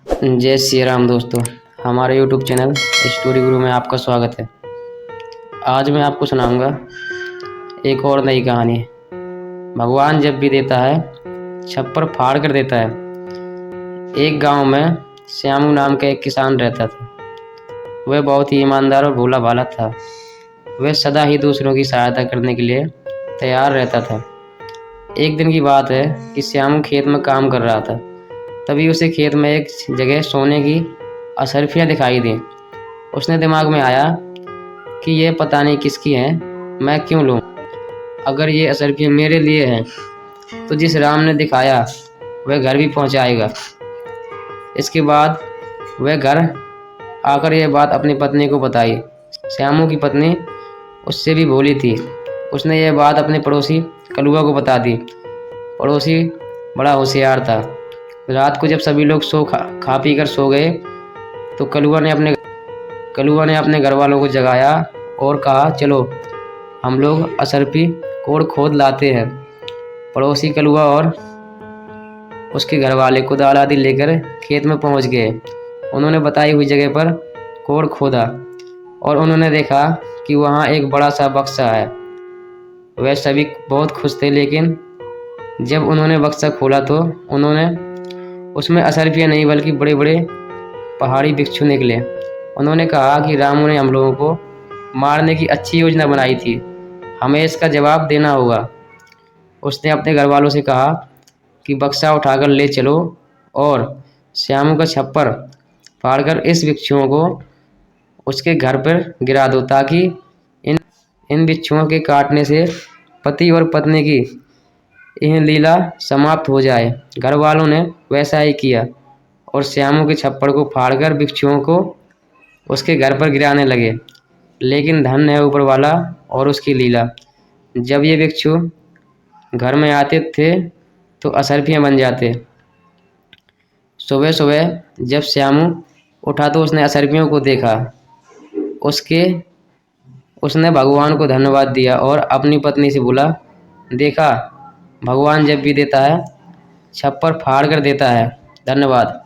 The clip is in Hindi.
जय श्री राम दोस्तों, हमारे यूट्यूब चैनल स्टोरी गुरु में आपका स्वागत है। आज मैं आपको सुनाऊंगा एक और नई कहानी। भगवान जब भी देता है छप्पर फाड़ कर देता है। एक गांव में श्यामू नाम का एक किसान रहता था। वह बहुत ही ईमानदार और भोला भाला था। वह सदा ही दूसरों की सहायता करने के लिए तैयार रहता था। एक दिन की बात है कि श्यामू खेत में काम कर रहा था। तभी उसे खेत में एक जगह सोने की असरफियाँ दिखाई दी। उसने दिमाग में आया कि यह पता नहीं किसकी हैं, मैं क्यों लूं? अगर ये असरफियाँ मेरे लिए हैं तो जिस राम ने दिखाया वह घर भी पहुंचाएगा। इसके बाद वह घर आकर यह बात अपनी पत्नी को बताई। श्यामू की पत्नी उससे भी भोली थी। उसने यह बात अपने पड़ोसी कलुआ को बता दी। पड़ोसी बड़ा होशियार था। रात को जब सभी लोग खा पी कर सो गए तो कलुआ ने अपने घर वालों को जगाया और कहा, चलो हम लोग असरफी कोड़ खोद लाते हैं। पड़ोसी कलुआ और उसके घर वाले कुदाल आदि लेकर खेत में पहुंच गए। उन्होंने बताई हुई जगह पर कोड़ खोदा और उन्होंने देखा कि वहां एक बड़ा सा बक्सा है। वह सभी बहुत खुश थे, लेकिन जब उन्होंने बक्सा खोला तो उन्होंने उसमें असरफियाँ नहीं बल्कि बड़े बड़े पहाड़ी भिक्षु निकले। उन्होंने कहा कि रामू ने हम लोगों को मारने की अच्छी योजना बनाई थी, हमें इसका जवाब देना होगा। उसने अपने घर वालों से कहा कि बक्सा उठाकर ले चलो और श्यामू का छप्पर फाड़कर इस भिक्षुओं को उसके घर पर गिरा दो, ताकि इन भिक्षुओं के काटने से पति और पत्नी की यह लीला समाप्त हो जाए। घर वालों ने वैसा ही किया और श्यामू के छप्पर को फाड़कर भिक्षुओं को उसके घर पर गिराने लगे। लेकिन धन है ऊपर वाला और उसकी लीला। जब ये भिक्षु घर में आते थे तो असरफियाँ बन जाते। सुबह सुबह जब श्यामू उठा तो उसने असरफियों को देखा। उसने भगवान को धन्यवाद दिया और अपनी पत्नी से बोला, देखा, भगवान जब भी देता है छप्पर फाड़ कर देता है। धन्यवाद।